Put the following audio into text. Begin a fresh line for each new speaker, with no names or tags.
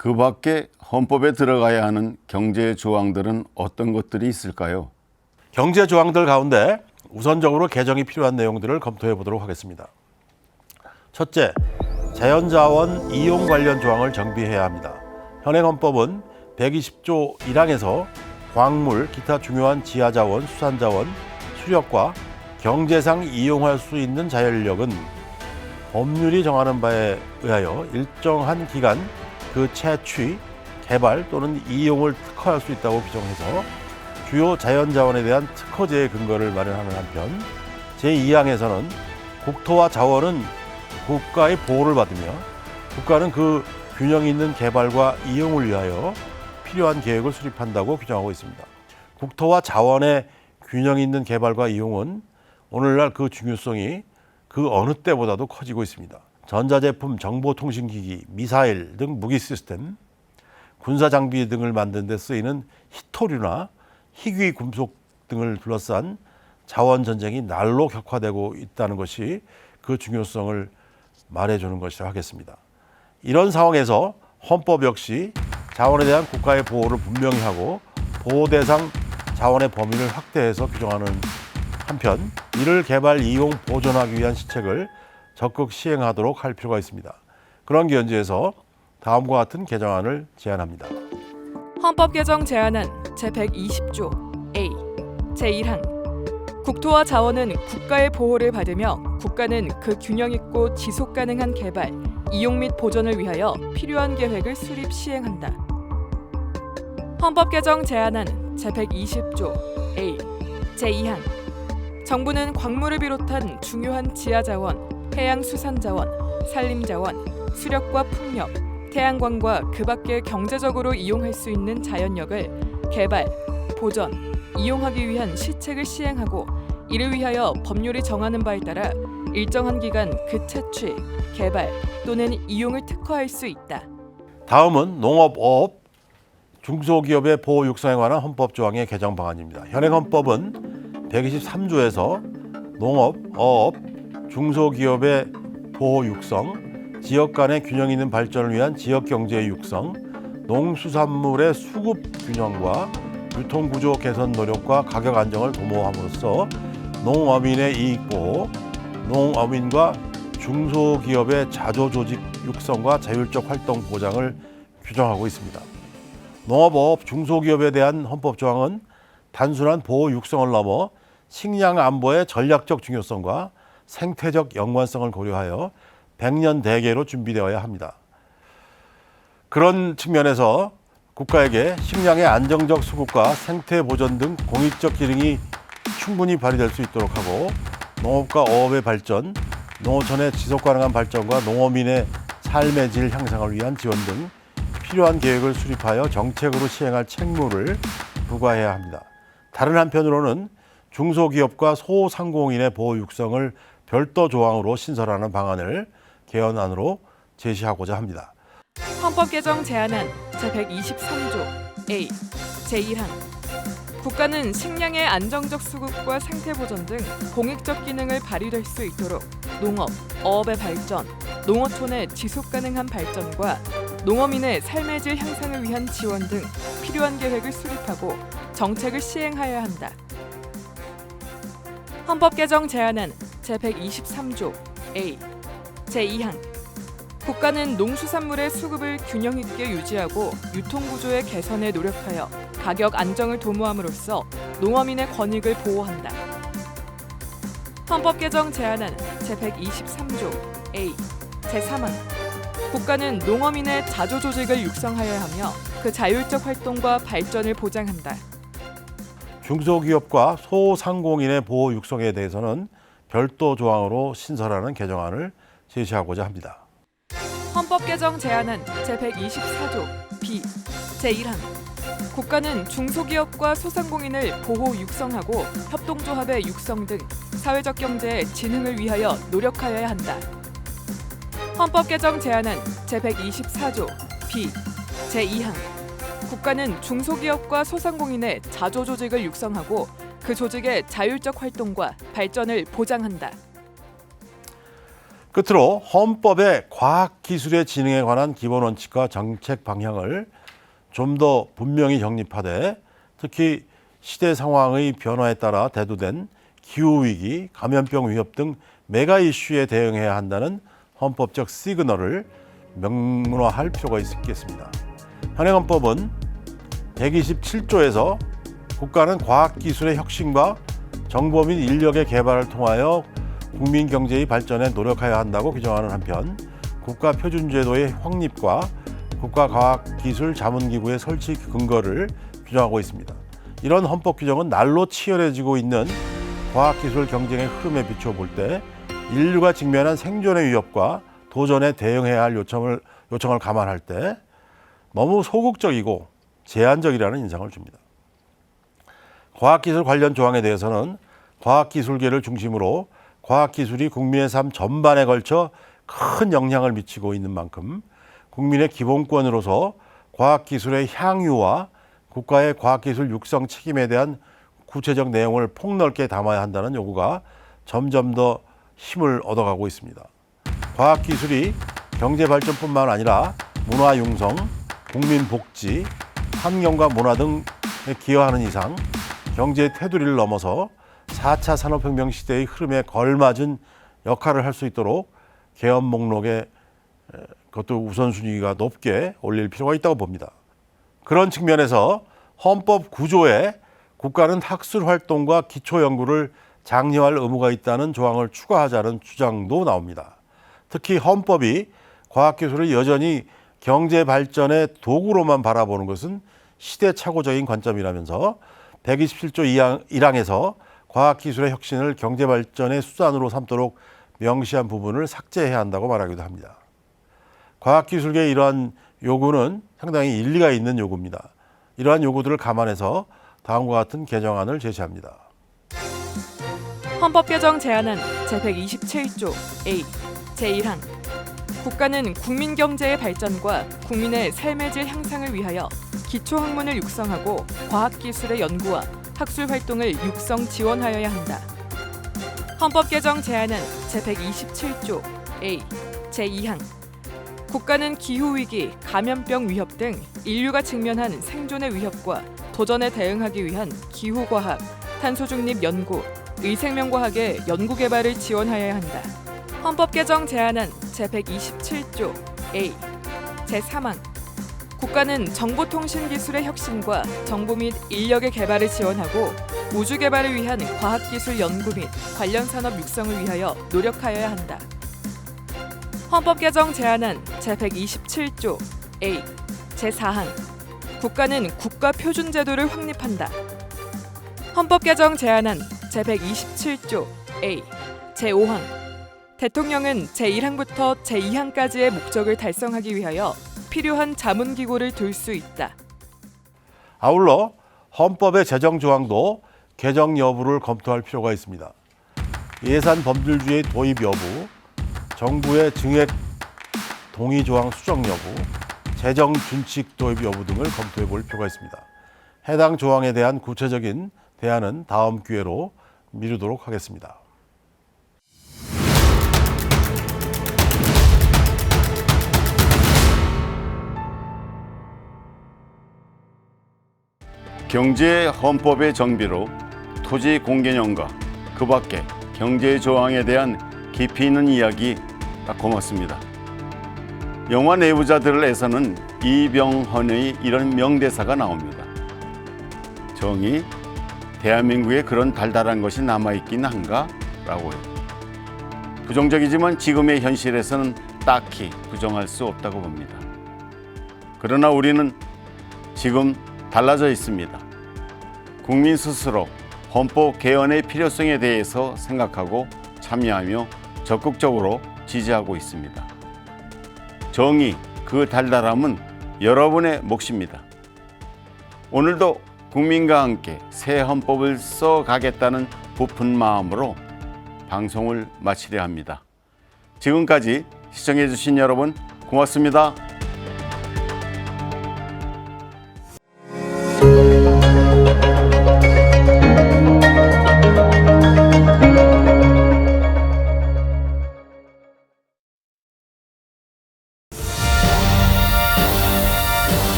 그 밖에 헌법에 들어가야 하는 경제 조항들은 어떤 것들이 있을까요?
경제 조항들 가운데 우선적으로 개정이 필요한 내용들을 검토해 보도록 하겠습니다. 첫째, 자연자원 이용 관련 조항을 정비해야 합니다. 현행 헌법은 120조 1항에서 광물, 기타 중요한 지하자원, 수산자원, 수력과 경제상 이용할 수 있는 자연력은 법률이 정하는 바에 의하여 일정한 기간 그 채취, 개발 또는 이용을 특허할 수 있다고 규정해서 주요 자연자원에 대한 특허제의 근거를 마련하는 한편 제2항에서는 국토와 자원은 국가의 보호를 받으며 국가는 그 균형 있는 개발과 이용을 위하여 필요한 계획을 수립한다고 규정하고 있습니다. 국토와 자원의 균형 있는 개발과 이용은 오늘날 그 중요성이 그 어느 때보다도 커지고 있습니다. 전자제품, 정보통신기기, 미사일 등 무기 시스템, 군사장비 등을 만드는 데 쓰이는 희토류나 희귀 금속 등을 둘러싼 자원전쟁이 날로 격화되고 있다는 것이 그 중요성을 말해주는 것이라 하겠습니다. 이런 상황에서 헌법 역시 자원에 대한 국가의 보호를 분명히 하고 보호 대상 자원의 범위를 확대해서 규정하는 한편 이를 개발, 이용, 보존하기 위한 시책을 적극 시행하도록 할 필요가 있습니다. 그런 견지에서 다음과 같은 개정안을 제안합니다.
헌법 개정 제안안 제120조 A 제1항 국토와 자원은 국가의 보호를 받으며 국가는 그 균형 있고 지속 가능한 개발, 이용 및 보존을 위하여 필요한 계획을 수립 시행한다. 헌법 개정 제안안 제120조 A 제2항 정부는 광물을 비롯한 중요한 지하자원, 해양수산자원, 산림자원, 수력과 풍력, 태양광과 그 밖에 경제적으로 이용할 수 있는 자연력을 개발, 보전, 이용하기 위한 시책을 시행하고 이를 위하여 법률이 정하는 바에 따라 일정한 기간 그 채취, 개발 또는 이용을 특허할 수 있다.
다음은 농업, 어업, 중소기업의 보호 육성에 관한 헌법 조항의 개정 방안입니다. 현행 헌법은 123조에서 농업, 어업, 중소기업의 보호 육성, 지역 간의 균형 있는 발전을 위한 지역 경제의 육성, 농수산물의 수급 균형과 유통구조 개선 노력과 가격 안정을 도모함으로써 농어민의 이익 보호, 농어민과 중소기업의 자조조직 육성과 자율적 활동 보장을 규정하고 있습니다. 농업, 어업, 중소기업에 대한 헌법 조항은 단순한 보호 육성을 넘어 식량 안보의 전략적 중요성과 생태적 연관성을 고려하여 100년 대계로 준비되어야 합니다. 그런 측면에서 국가에게 식량의 안정적 수급과 생태 보전 등 공익적 기능이 충분히 발휘될 수 있도록 하고 농업과 어업의 발전, 농어촌의 지속 가능한 발전과 농어민의 삶의 질 향상을 위한 지원 등 필요한 계획을 수립하여 정책으로 시행할 책무를 부과해야 합니다. 다른 한편으로는 중소기업과 소상공인의 보호 육성을 별도 조항으로 신설하는 방안을 개헌안으로 제시하고자 합니다.
헌법 개정 제안안 제123조 A 제1항 국가는 식량의 안정적 수급과 생태 보전 등 공익적 기능을 발휘할 수 있도록 농업, 어업의 발전, 농어촌의 지속 가능한 발전과 농어민의 삶의 질 향상을 위한 지원 등 필요한 계획을 수립하고 정책을 시행하여야 한다. 헌법 개정 제안안 제123조 A 제2항 국가는 농수산물의 수급을 균형 있게 유지하고 유통구조의 개선에 노력하여 가격 안정을 도모함으로써 농어민의 권익을 보호한다. 헌법 개정 제안안 제123조 A 제3항 국가는 농어민의 자조조직을 육성하여야 하며 그 자율적 활동과 발전을 보장한다.
중소기업과 소상공인의 보호 육성에 대해서는 별도 조항으로 신설하는 개정안을 제시하고자 합니다.
헌법 개정 제안안 제124조 B 제1항 국가는 중소기업과 소상공인을 보호 육성하고 협동조합의 육성 등 사회적 경제의 진흥을 위하여 노력하여야 한다. 헌법 개정 제안안 제124조 B 제2항 국가는 중소기업과 소상공인의 자조조직을 육성하고 그 조직의 자율적 활동과 발전을 보장한다.
끝으로 헌법의 과학기술의 진흥에 관한 기본 원칙과 정책 방향을 좀 더 분명히 정립하되 특히 시대 상황의 변화에 따라 대두된 기후위기, 감염병 위협 등 메가 이슈에 대응해야 한다는 헌법적 시그널을 명문화할 필요가 있겠습니다. 현행 헌법은 127조에서 국가는 과학기술의 혁신과 정보 및 인력의 개발을 통하여 국민 경제의 발전에 노력해야 한다고 규정하는 한편 국가표준제도의 확립과 국가과학기술자문기구의 설치 근거를 규정하고 있습니다. 이런 헌법 규정은 날로 치열해지고 있는 과학기술 경쟁의 흐름에 비춰볼 때 인류가 직면한 생존의 위협과 도전에 대응해야 할 요청을 감안할 때 너무 소극적이고 제한적이라는 인상을 줍니다. 과학기술 관련 조항에 대해서는 과학기술계를 중심으로 과학기술이 국민의 삶 전반에 걸쳐 큰 영향을 미치고 있는 만큼 국민의 기본권으로서 과학기술의 향유와 국가의 과학기술 육성 책임에 대한 구체적 내용을 폭넓게 담아야 한다는 요구가 점점 더 힘을 얻어가고 있습니다. 과학기술이 경제발전뿐만 아니라 문화융성, 국민복지, 환경과 문화 등에 기여하는 이상 경제의 테두리를 넘어서 4차 산업혁명 시대의 흐름에 걸맞은 역할을 할 수 있도록 개헌 목록에 그것도 우선순위가 높게 올릴 필요가 있다고 봅니다. 그런 측면에서 헌법 구조에 국가는 학술활동과 기초연구를 장려할 의무가 있다는 조항을 추가하자는 주장도 나옵니다. 특히 헌법이 과학기술을 여전히 경제발전의 도구로만 바라보는 것은 시대착오적인 관점이라면서 127조 1항에서 과학기술의 혁신을 경제발전의 수단으로 삼도록 명시한 부분을 삭제해야 한다고 말하기도 합니다. 과학기술계의 이러한 요구는 상당히 일리가 있는 요구입니다. 이러한 요구들을 감안해서 다음과 같은 개정안을 제시합니다.
헌법 개정 제안안 제127조 A 제1항 국가는 국민 경제의 발전과 국민의 삶의 질 향상을 위하여 기초학문을 육성하고 과학기술의 연구와 학술 활동을 육성 지원하여야 한다. 헌법 개정 제안안 제127조 A 제2항 국가는 기후위기, 감염병 위협 등 인류가 직면한 생존의 위협과 도전에 대응하기 위한 기후과학, 탄소중립 연구, 의생명과학의 연구개발을 지원하여야 한다. 헌법 개정 제안안 제127조 A 제3항 국가는 정보통신기술의 혁신과 정보 및 인력의 개발을 지원하고 우주 개발을 위한 과학기술 연구 및 관련 산업 육성을 위하여 노력하여야 한다. 헌법 개정 제안안 제127조 A 제4항 국가는 국가표준제도를 확립한다. 헌법 개정 제안안 제127조 A 제5항 대통령은 제1항부터 제2항까지의 목적을 달성하기 위하여 필요한 자문기구를 둘 수 있다.
아울러 헌법의 제정 조항도 개정 여부를 검토할 필요가 있습니다. 예산 범줄주의 도입 여부, 정부의 증액 동의 조항 수정 여부, 재정 준칙 도입 여부 등을 검토해 볼 필요가 있습니다. 해당 조항에 대한 구체적인 대안은 다음 기회로 미루도록 하겠습니다.
경제 헌법의 정비로 토지 공개념과 그 밖에 경제 조항에 대한 깊이 있는 이야기 고맙습니다. 영화 내부자들에서는 이병헌의 이런 명대사가 나옵니다. 정의, 대한민국에 그런 달달한 것이 남아있긴 한가? 라고요. 부정적이지만 지금의 현실에서는 딱히 부정할 수 없다고 봅니다. 그러나 우리는 지금 달라져 있습니다. 국민 스스로 헌법 개헌의 필요성에 대해서 생각하고 참여하며 적극적으로 지지하고 있습니다. 정의, 그 달달함은 여러분의 몫입니다. 오늘도 국민과 함께 새 헌법을 써가겠다는 부푼 마음으로 방송을 마치려 합니다. 지금까지 시청해 주신 여러분 고맙습니다.